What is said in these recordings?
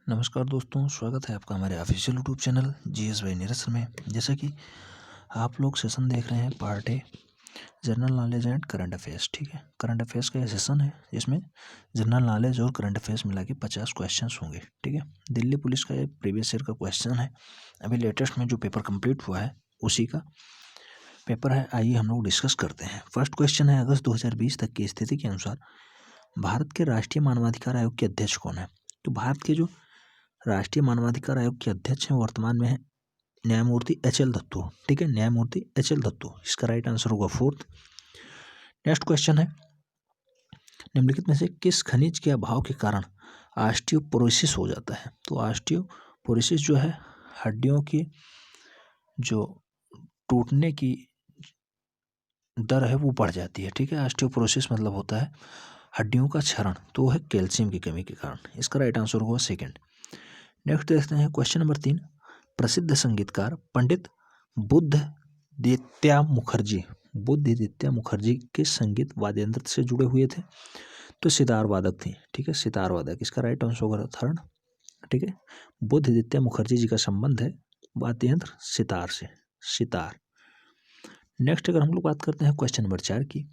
नमस्कार दोस्तों, स्वागत है आपका हमारे official YouTube channel GS by Neeraj में। जैसा कि आप लोग सेशन देख रहे हैं part a general knowledge and current affairs. ठीक है, करंट अफेयर्स का ये सेशन है जिसमें जनरल नॉलेज और करंट अफेयर्स मिला के 50 क्वेश्चन होंगे। ठीक है, दिल्ली पुलिस का ये प्रीवियस ईयर का क्वेश्चन है। अभी लेटेस्ट में जो पेपर कंप्लीट हुआ है उसी का पेपर है। आइए हम लोग डिस्कस करते हैं। फर्स्ट क्वेश्चन है, अगस्त 2020 तक की स्थिति के अनुसार भारत के राष्ट्रीय मानवाधिकार आयोग के अध्यक्ष कौन है? तो भारत के जो राष्ट्रीय मानवाधिकार आयोग के अध्यक्ष हैं वर्तमान में है न्यायमूर्ति HL दत्तू। ठीक है, न्यायमूर्ति HL दत्तू, इसका राइट आंसर होगा फोर्थ। नेक्स्ट क्वेश्चन है, निम्नलिखित में से किस खनिज के अभाव के कारण ऑस्टियोपोरोसिस हो जाता है? तो ऑस्टियोपोरोसिस जो है हड्डियों की जो टूटने की दर है वो बढ़ जाती है। ठीक है, ऑस्टियोपोरोसिस मतलब होता है हड्डियों का क्षरण, तो वो है कैल्शियम की कमी के कारण। इसका राइट आंसर होगा सेकेंड। नेक्स्ट देखते हैं क्वेश्चन नंबर 3, प्रसिद्ध संगीतकार पंडित बुद्धदेत्या मुखर्जी के संगीत वाद्य यंत्र से जुड़े हुए थे? तो सितार वादक थे। ठीक है, सितार वादक, इसका राइट आंसर होगा थर्ड। ठीक है, बुद्धदेत्या मुखर्जी जी का संबंध है वाद्य यंत्र सितार से, सितार। नेक्स्ट अगर हम लोग बात करते हैं क्वेश्चन नंबर 4 की,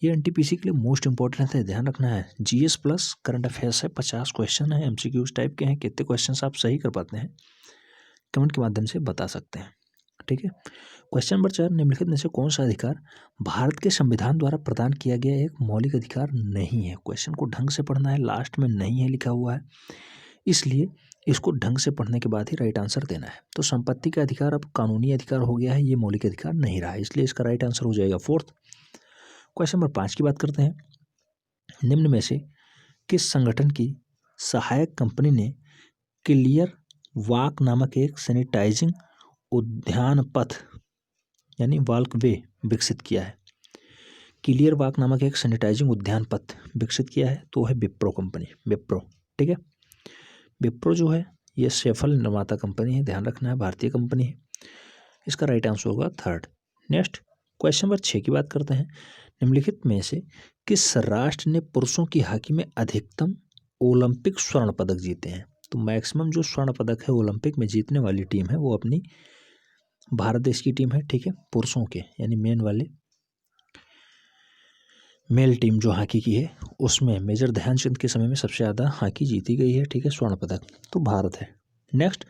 ये एनटीपीसी के लिए मोस्ट इंपॉर्टेंट है, ध्यान रखना है। जीएस प्लस करंट अफेयर्स है, 50 क्वेश्चन है, एमसीक्यूज टाइप के हैं। कितने क्वेश्चन आप सही कर पाते हैं कमेंट के माध्यम से बता सकते हैं। ठीक है, क्वेश्चन नंबर 4, निम्नलिखित में से कौन सा अधिकार भारत के संविधान द्वारा प्रदान किया गया एक मौलिक अधिकार नहीं है? क्वेश्चन को ढंग से पढ़ना है, लास्ट में नहीं है लिखा हुआ है, इसलिए इसको ढंग से पढ़ने के बाद ही राइट आंसर देना है। तो संपत्ति का अधिकार अब कानूनी अधिकार हो गया है, ये मौलिक अधिकार नहीं रहा, इसलिए इसका राइट आंसर हो जाएगा फोर्थ। क्वेश्चन नंबर 5 की बात करते हैं, निम्न में से किस संगठन की सहायक कंपनी ने क्लियर वॉक नामक एक सैनिटाइजिंग उद्यान पथ यानी वॉकवे विकसित किया है? क्लियर वॉक नामक एक सैनिटाइजिंग उद्यान पथ विकसित किया है, तो है विप्रो कंपनी, विप्रो। ठीक है, विप्रो जो है ये सफल निर्माता कंपनी है, ध्यान रखना है, भारतीय कंपनी है। इसका राइट आंसर होगा थर्ड। नेक्स्ट क्वेश्चन नंबर 6 की बात करते हैं, निम्नलिखित में से किस राष्ट्र ने पुरुषों की हॉकी में अधिकतम ओलंपिक स्वर्ण पदक जीते हैं? तो मैक्सिमम जो स्वर्ण पदक है ओलंपिक में जीतने वाली टीम है वो अपनी भारत देश की टीम है। ठीक है, पुरुषों के यानी मेल टीम जो हॉकी की है उसमें मेजर ध्यानचंद के समय में सबसे ज़्यादा हॉकी जीती गई है। ठीक है, स्वर्ण पदक तो भारत है। नेक्स्ट,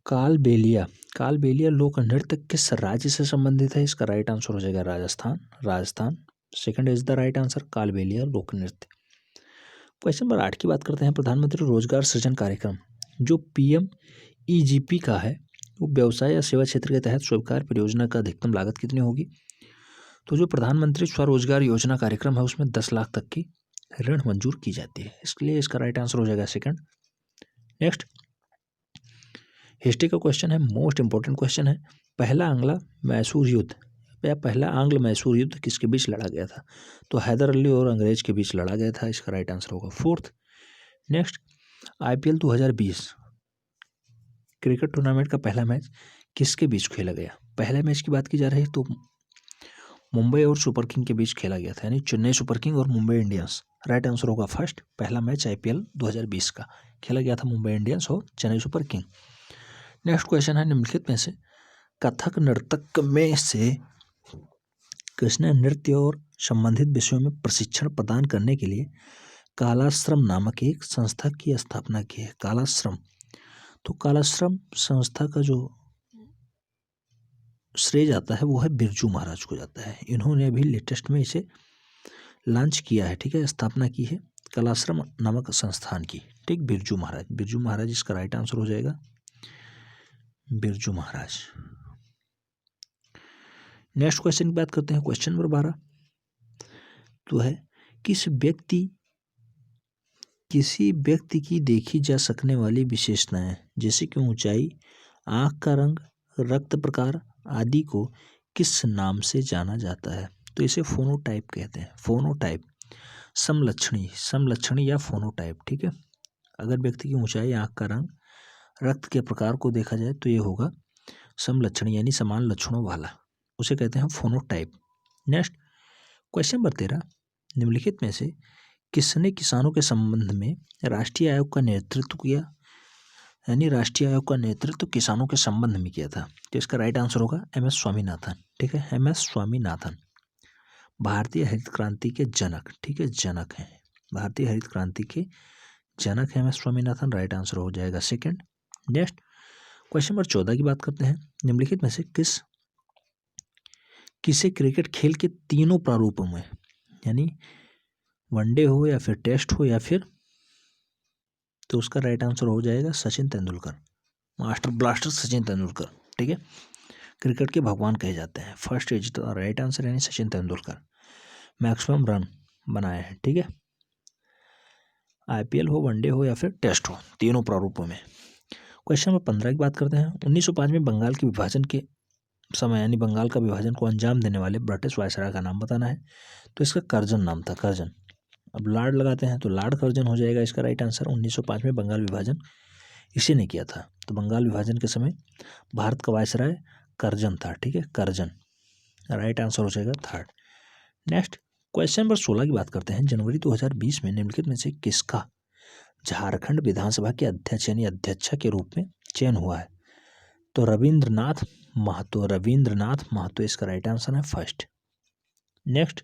कालबेलिया लोक नृत्य किस राज्य से संबंधित है? इसका राइट आंसर हो जाएगा Rajasthan. Second is the right answer, Kalbelia लोक नृत्य। क्वेश्चन नंबर 8 की बात करते हैं, प्रधानमंत्री रोजगार सृजन कार्यक्रम जो PMEGP का है वो व्यवसाय या सेवा क्षेत्र के तहत स्वीकार परियोजना का अधिकतम लागत कितनी होगी? तो जो प्रधानमंत्री स्वरोजगार योजना कार्यक्रम है उसमें 10 लाख तक की ऋण मंजूर की जाती है, इसलिए इसका राइट आंसर हो जाएगा सेकंड। नेक्स्ट, हिस्ट्री का क्वेश्चन है, मोस्ट इंपॉर्टेंट क्वेश्चन है, पहला आंग्ल मैसूर युद्ध किसके बीच लड़ा गया था? तो हैदर अली और अंग्रेज के बीच लड़ा गया था, इसका राइट आंसर होगा fourth. Next, IPL 2020 cricket tournament का पहला मैच किसके बीच खेला गया? पहले मैच की बात की जा रही है तो मुंबई और सुपर किंग के बीच खेला गया था, यानी चेन्नई सुपर किंग और मुंबई इंडियंस। राइट आंसर होगा फर्स्ट, पहला मैच IPL 2020 का खेला गया था मुंबई इंडियंस और Chennai super king. Next question है, निम्नलिखित में से कथक नर्तक में से किसने नृत्य और संबंधित विषयों में प्रशिक्षण प्रदान करने के लिए कालाश्रम नामक एक संस्था की स्थापना की है? कालाश्रम, तो कालाश्रम संस्था का जो श्रेय जाता है वो है बिरजू महाराज को जाता है, इन्होंने अभी लेटेस्ट में इसे लॉन्च किया है। ठीक है, स्थापना की है कालाश्रम नामक संस्थान की। ठीक, बिरजू महाराज इसका राइट आंसर हो जाएगा बिरजू महाराज। नेक्स्ट क्वेश्चन की बात करते हैं, क्वेश्चन नंबर 12 तो है, किसी व्यक्ति की देखी जा सकने वाली विशेषताएं जैसे कि ऊंचाई, आंख का रंग, रक्त प्रकार आदि को किस नाम से जाना जाता है? तो इसे फोनोटाइप कहते हैं, फोनोटाइप, समलक्षणी या फोनोटाइप। ठीक है, अगर व्यक्ति की ऊंचाई, आंख का रंग, रक्त के प्रकार को देखा जाए तो ये होगा समलक्षणी यानी समान लक्षणों वाला, उसे कहते हैं फोनोटाइप। नेक्स्ट क्वेश्चन नंबर 13, निम्नलिखित में से किसने किसानों के संबंध में राष्ट्रीय आयोग का नेतृत्व किया, यानी राष्ट्रीय आयोग का नेतृत्व किसानों के संबंध में किया था? तो इसका राइट आंसर होगा एम एस स्वामीनाथन। ठीक है, एम एस स्वामीनाथन भारतीय हरित क्रांति के जनक, ठीक है, जनक हैं, भारतीय हरित क्रांति के जनक है M S Swaminathan. Right answer हो जाएगा सेकंड। नेक्स्ट क्वेश्चन नंबर 14 की बात करते हैं। निम्नलिखित में से किसे क्रिकेट खेल के तीनों प्रारूपों में, यानी वनडे हो या फिर टेस्ट हो या फिर, तो उसका राइट आंसर हो जाएगा सचिन तेंदुलकर, मास्टर ब्लास्टर सचिन तेंदुलकर। ठीक है, क्रिकेट के भगवान कहे जाते हैं। First is the right answer, यानी सचिन तेंदुलकर मैक्सिमम रन बनाए हैं। ठीक है, आईपीएल हो, वनडे हो या फिर टेस्ट हो, तीनों प्रारूपों में। क्वेश्चन नंबर 15 की बात करते हैं। 1905 में बंगाल के विभाजन के समय, यानी बंगाल का विभाजन को अंजाम देने वाले ब्रिटिश वायसराय का नाम बताना है। तो इसका कर्जन नाम था, कर्जन। अब लार्ड लगाते हैं तो लार्ड कर्जन हो जाएगा इसका राइट आंसर। 1905 में बंगाल विभाजन इसी ने किया था। तो बंगाल विभाजन के समय भारत का वायसराय कर्जन था। ठीक है, कर्जन राइट आंसर हो जाएगा थर्ड। नेक्स्ट क्वेश्चन नंबर 16 की बात करते हैं। जनवरी 2020 में निम्नलिखित में से किसका झारखंड विधानसभा के अध्यक्ष यानी अध्यक्षा के रूप में चयन हुआ है? तो रविंद्रनाथ महतो, रविंद्रनाथ महतो इसका राइट आंसर है फर्स्ट। नेक्स्ट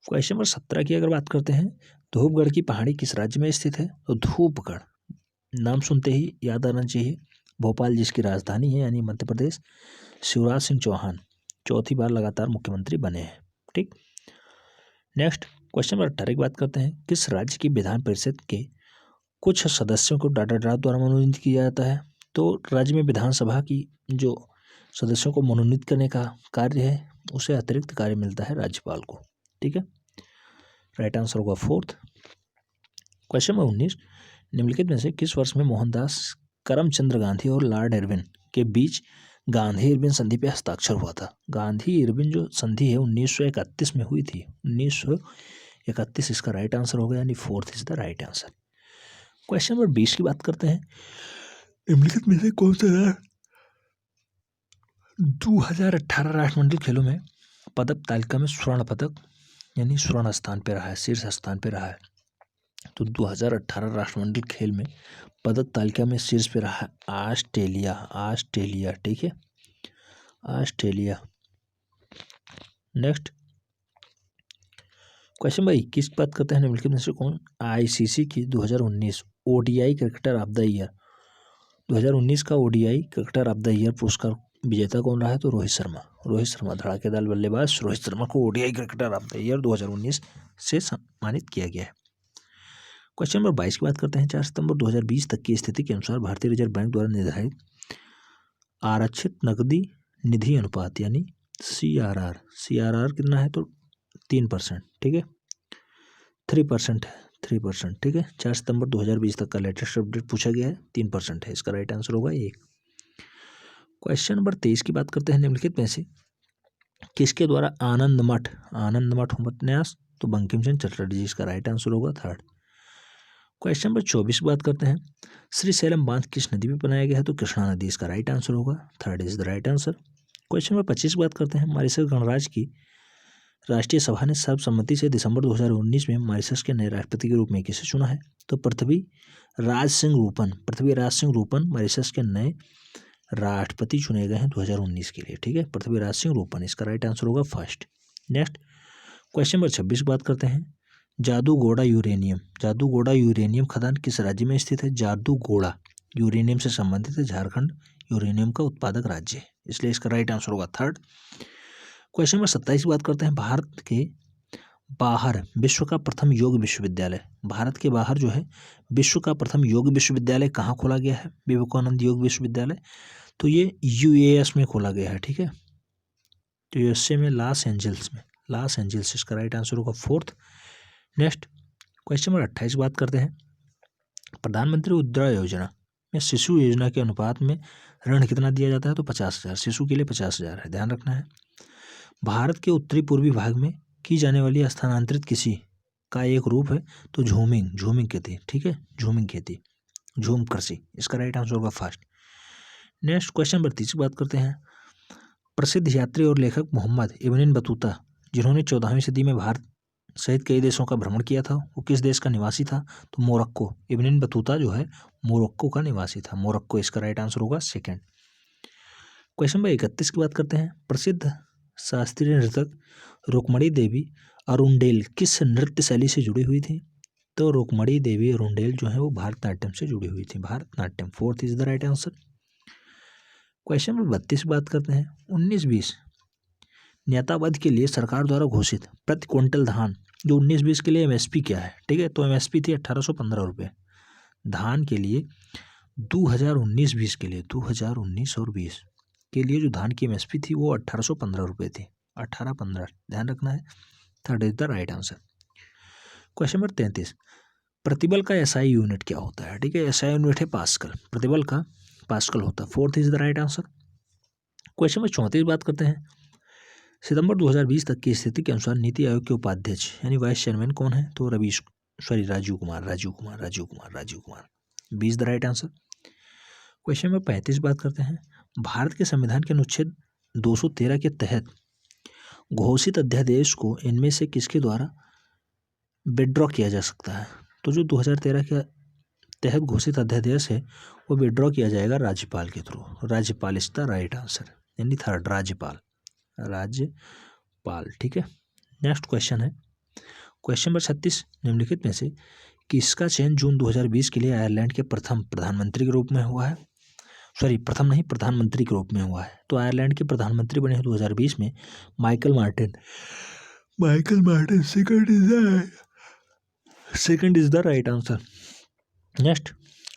क्वेश्चन नंबर 17 की अगर बात करते हैं, धूपगढ़ की पहाड़ी किस राज्य में स्थित है? तो धूपगढ़ नाम सुनते ही याद आना चाहिए भोपाल जिसकी राजधानी है, यानी मध्य प्रदेश। शिवराज सिंह चौहान चौथी बार लगातार मुख्यमंत्री बने हैं। ठीक, नेक्स्ट क्वेश्चन नंबर 18 की बात करते हैं। किस राज्य की विधान परिषद के कुछ सदस्यों को डाटा ड्राफ्ट द्वारा मनोनीत किया जाता है? तो राज्य में विधानसभा की जो सदस्यों को मनोनीत करने का कार्य है, उसे अतिरिक्त कार्य मिलता है राज्यपाल को। ठीक है, राइट आंसर होगा फोर्थ। क्वेश्चन नंबर 19, निम्नलिखित में से किस वर्ष में मोहनदास करमचंद गांधी और लॉर्ड इरविन के बीच गांधी इरविन संधि पे हस्ताक्षर हुआ था? गांधी इरविन जो संधि है 1931 में हुई थी, 1931 इसका राइट आंसर होगा, यानी fourth is the right answer. Question number 20 की बात करते हैं। निम्नलिखित में से कौन सा 2018 राष्ट्रमंडल खेलों में पदक तालिका में स्वर्ण पदक यानी स्वर्ण स्थान पे रहा है, शीर्ष स्थान पे रहा है? तो 2018 राष्ट्रमंडल खेल में पदक तालिका में शीर्ष पे रहा है ऑस्ट्रेलिया, ऑस्ट्रेलिया। ठीक है, ऑस्ट्रेलिया। नेक्स्ट क्वेश्चन नंबर 21 की बात करते हैं। निम्नलिखित में से कौन आईसीसी की 2019 ODI cricketer of the year, 2019 का ODI cricketer of the year पुरस्कार विजेता कौन रहा है? तो रोहित शर्मा, रोहित शर्मा धड़ाकेदार बल्लेबाज रोहित शर्मा को ODI cricketer of the year 2019 से सम्मानित किया गया है। क्वेश्चन नंबर 22 की बात करते हैं। 4 सितंबर 2020 तक की स्थिति के अनुसार भारतीय रिजर्व बैंक द्वारा निर्धारित आरक्षित नकदी निधि अनुपात यानी सीआरआर, सीआरआर कितना है? तो 3%। ठीक है, 3% है, 3%। ठीक है, 4 सितंबर 2020 तक का लेटेस्ट अपडेट पूछा गया है, 3% है, इसका राइट आंसर होगा 1। क्वेश्चन नंबर 23 की बात करते हैं। निम्नलिखित में से किसके द्वारा आनंद मठ, आनंद मठ उपन्यास? तो बंकिम चंद्र चटर्जी जी, इसका राइट आंसर होगा थर्ड। क्वेश्चन नंबर 24 की बात करते हैं। श्रीशैलम बांध किस नदी में बनाया गया है? तो कृष्णा नदी, इसका राइट आंसर होगा third is the right answer. Question number 25 की बात करते हैं। मॉरिशस गणराज्य की राष्ट्रीय सभा ने सर्वसम्मति से दिसंबर 2019 में मॉरिशस के नए राष्ट्रपति के रूप में किसे चुना है? तो पृथ्वीराज सिंह रूपन, पृथ्वीराज सिंह रूपन मॉरिशस के नए राष्ट्रपति चुने गए हैं 2019 के लिए। ठीक है, पृथ्वीराज सिंह रूपन, इसका राइट आंसर होगा फर्स्ट। नेक्स्ट क्वेश्चन नंबर 26 की बात करते हैं। जादूगोड़ा यूरेनियम, जादूगोड़ा यूरेनियम खदान किस राज्य में स्थित है? जादूगोड़ा यूरेनियम से संबंधित है, झारखंड यूरेनियम का उत्पादक राज्य है, इसलिए इसका राइट आंसर होगा थर्ड। क्वेश्चन नंबर 27 की बात करते हैं। भारत के बाहर विश्व का प्रथम योग विश्वविद्यालय, भारत के बाहर जो है विश्व का प्रथम योग विश्वविद्यालय कहाँ खोला गया है? विवेकानंद योग विश्वविद्यालय। तो ये यूएस में खोला गया है। ठीक है, तो यूएसए में लॉस एंजल्स में, लॉस एंजल्स, इसका राइट आंसर होगा फोर्थ। नेक्स्ट क्वेश्चन नंबर 28 बात करते हैं। प्रधानमंत्री उज्ज्वला योजना में शिशु योजना के अनुपात में ऋण कितना दिया जाता है? तो 50,000, शिशु के लिए 50,000 है, ध्यान रखना है। भारत के उत्तरी पूर्वी भाग में की जाने वाली स्थानांतरित कृषि का एक रूप है, तो झूमिंग, झूमिंग खेती। ठीक है, झूमिंग खेती, झूम कृषि, इसका राइट आंसर होगा फर्स्ट। नेक्स्ट क्वेश्चन नंबर 30 की बात करते हैं। प्रसिद्ध यात्री और लेखक मोहम्मद इब्न बतूता, जिन्होंने 14वीं सदी में भारत सहित कई देशों का भ्रमण किया था। वो किस देश का निवासी था? तो मोरक्को। इब्न बतूता जो है मोरक्को का निवासी था। मोरक्को इसका राइट आंसर होगा सेकंड। क्वेश्चन नंबर 31 की बात करते हैं। प्रसिद्ध शास्त्रीय नर्तक रुक्मणी देवी अरुंडेल किस नृत्य शैली से जुड़ी हुई थी? तो रुक्मणी देवी अरुंडेल जो है वो भारतनाट्यम से जुड़ी हुई थी। Bharatanatyam, fourth is the right answer. Question number 32 बात करते हैं। 19-20 नेतावध के लिए सरकार द्वारा घोषित प्रति क्विंटल धान जो 19-20 के लिए एमएसपी क्या है? ठीक है, तो एमएसपी थी 1815 रुपये धान के लिए। 2019-20 के लिए, 2019 और 20 के लिए जो धान की एमएसपी थी वो 1815 रुपये थी। 18-15 ध्यान रखना है। Third is the right answer. Question number 33 प्रतिबल का एसआई यूनिट क्या होता है? ठीक है, एसआई यूनिट है पास्कल। प्रतिबल का पास्कल होता है। Fourth is the right answer. Question number 34 बात करते हैं। सितंबर 2020 तक की स्थिति के अनुसार नीति आयोग के उपाध्यक्ष यानी वाइस चेयरमैन कौन है? तो Rajiv Kumar. 20 the right answer. Question number 35 बात करते हैं। भारत के संविधान के अनुच्छेद 213 के तहत घोषित अध्यादेश को इनमें से किसके द्वारा विड्रॉ किया जा सकता है? तो जो 2013 के तहत घोषित अध्यादेश है वो विड्रॉ किया जाएगा राज्यपाल के थ्रू। राज्यपाल इज द राइट आंसर, यानी थर्ड राज्यपाल। ठीक है। नेक्स्ट क्वेश्चन है क्वेश्चन नंबर 36 निम्नलिखित में से किसका चयन जून 2020 के लिए आयरलैंड के प्रथम प्रधानमंत्री के रूप में हुआ है? प्रधानमंत्री के रूप में हुआ है। तो आयरलैंड के प्रधानमंत्री बने हैं 2020 में Michael Martin second is the right answer. Next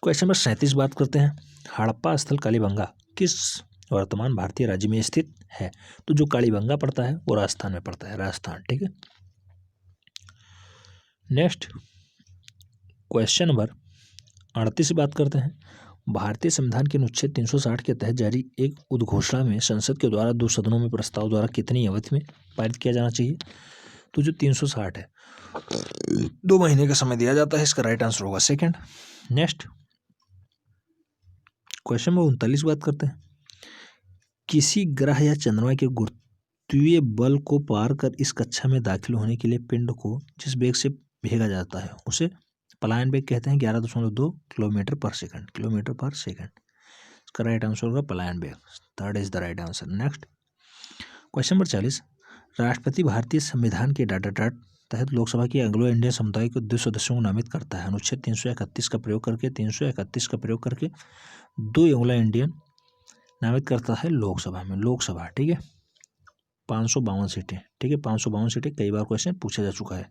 question number 37 बात करते हैं। हड़प्पा स्थल कालीबंगा किस वर्तमान भारतीय राज्य में स्थित है? तो जो कालीबंगा पड़ता है वो राजस्थान में पड़ता है। राजस्थान, ठीक है। नेक्स्ट क्वेश्चन नंबर 38 बात करते हैं। भारतीय संविधान के अनुच्छेद 360 के तहत जारी एक उद्घोषणा में संसद के द्वारा 2 सदनों में प्रस्ताव द्वारा कितनी अवधि में पारित किया जाना चाहिए? तो जो 360 है 2 महीने का समय दिया जाता है। इसका राइट आंसर होगा सेकंड। नेक्स्ट क्वेश्चन नंबर 39 बात करते हैं। किसी ग्रह या चंद्रमा के गुरुत्वीय बल को पार कर इस कक्षा में दाखिल होने के लिए पिंड को जिस वेग से भेजा जाता है उसे पलायन वेग कहते हैं। 11.2 किलोमीटर पर सेकंड। इसका राइट आंसर होगा पलायन वेग। Third is the right answer. Next question number 40 राष्ट्रपति भारतीय संविधान के डाटा तहत लोकसभा की एंग्लो इंडियन समुदाय के 2 सदस्यों को नामित करता है। अनुच्छेद 331 का प्रयोग करके 2 एंग्लो इंडियन नामित करता है लोकसभा में। लोकसभा, ठीक है। 552 सीटें, ठीक है। 552 सीटें कई बार क्वेश्चन पूछा जा चुका है।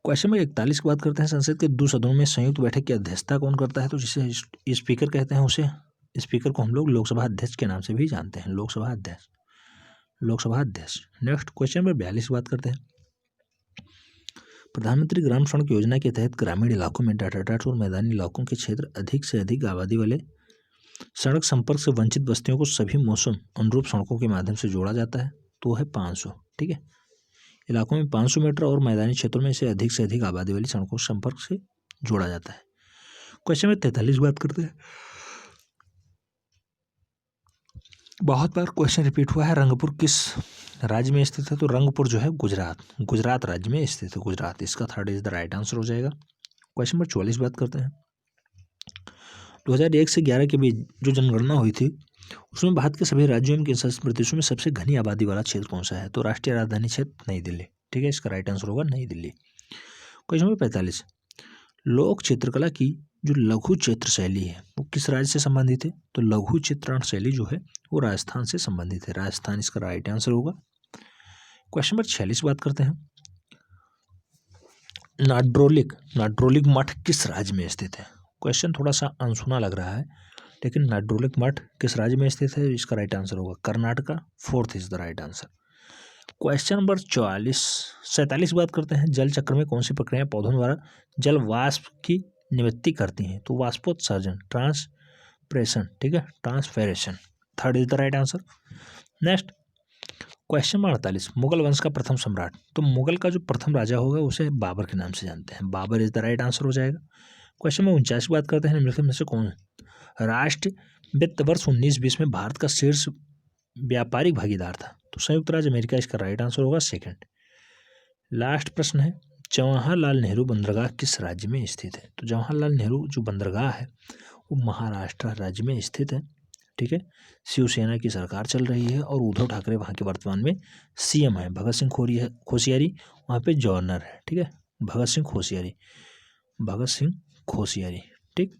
क्वेश्चन नंबर 41 की बात करते हैं। संसद के 2 सदनों में संयुक्त बैठक की अध्यक्षता कौन करता है? तो जिसे स्पीकर कहते हैं उसे स्पीकर को हम लोग लोकसभा अध्यक्ष के नाम से भी जानते हैं। लोकसभा अध्यक्ष। नेक्स्ट क्वेश्चन नंबर 42 की बात करते हैं। प्रधानमंत्री ग्राम सड़क योजना के तहत ग्रामीण इलाकों में डाटा और मैदानी इलाकों के क्षेत्र अधिक से अधिक आबादी वाले सड़क संपर्क से वंचित बस्तियों को सभी मौसम अनुरूप सड़कों के माध्यम से जोड़ा जाता है। तो है 500, ठीक है। इलाकों में 500 मीटर और मैदानी क्षेत्रों में से अधिक आबादी वाली सड़कों संपर्क से जोड़ा जाता है। क्वेश्चन में 43 बात करते हैं। बहुत बार क्वेश्चन रिपीट हुआ है। रंगपुर किस राज्य में स्थित है? तो रंगपुर जो है गुजरात राज्य में स्थित है। गुजरात, इसका third is the right answer हो जाएगा। क्वेश्चन नंबर 44 बात करते हैं। 2001 से 11 के बीच जो जनगणना हुई थी उसमें भारत के सभी राज्यों एवं केंद्र शासित प्रदेशों में सबसे घनी आबादी वाला क्षेत्र कौन सा है? तो राष्ट्रीय राजधानी क्षेत्र नई दिल्ली, ठीक है। इसका राइट आंसर होगा नई दिल्ली। क्वेश्चन नंबर 45 लोक चित्रकला की जो लघु चित्र शैली है वो किस राज्य से संबंधित है? तो लघु चित्रण शैली जो है वो राजस्थान से संबंधित है। राजस्थान इसका राइट आंसर होगा। क्वेश्चन नंबर 46 बात करते हैं। नाड्रोलिक मठ किस राज्य में स्थित है? क्वेश्चन थोड़ा सा अनसुना लग रहा है, लेकिन नाड्रोलिक मठ किस राज्य में स्थित है? इसका राइट आंसर होगा Karnataka. Fourth is the right answer. Question number 47 बात करते हैं। जल चक्र में कौन सी प्रक्रिया पौधों द्वारा जल वाष्प की निवृत्ति करती हैं? तो वाष्पोत्सर्जन, ट्रांसप्रेशन, ठीक है, transpiration. Third is the right answer. Next question number 48 Mughal वंश का प्रथम सम्राट। तो मुगल का जो प्रथम राजा होगा उसे बाबर के नाम से जानते हैं। Babar is the right answer हो जाएगा। क्वेश्चन नंबर 49 बात करते हैं। निम्नलिखित में से कौन राष्ट्र वित्त वर्ष 19-20 में भारत का शीर्ष व्यापारिक भागीदार था? तो संयुक्त राज्य अमेरिका इसका राइट आंसर होगा सेकंड। लास्ट प्रश्न है, जवाहरलाल नेहरू बंदरगाह किस राज्य में स्थित है? तो जवाहरलाल नेहरू जो बंदरगाह है वो महाराष्ट्र राज्य में स्थित है। ठीक है, शिवसेना की सरकार चल रही है और उद्धव ठाकरे वहाँ के वर्तमान में सीएम है। भगत सिंह कोश्यारी वहाँ पे गवर्नर है। ठीक है, भगत सिंह कोश्यारी। ठीक,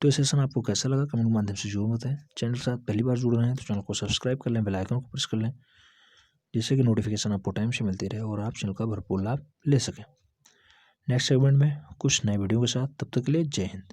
तो ये सेशन आपको कैसा लगा कमेंट के माध्यम से जरूर बताएं। चैनल के साथ पहली बार जुड़ रहे हैं तो चैनल को सब्सक्राइब कर लें, बेल आइकन को प्रेस कर लें, जिससे कि नोटिफिकेशन आपको टाइम से मिलती रहे और आप चैनल का भरपूर लाभ ले सकें। नेक्स्ट सेगमेंट में कुछ नए वीडियो के साथ, तब तक के लिए जय हिंद।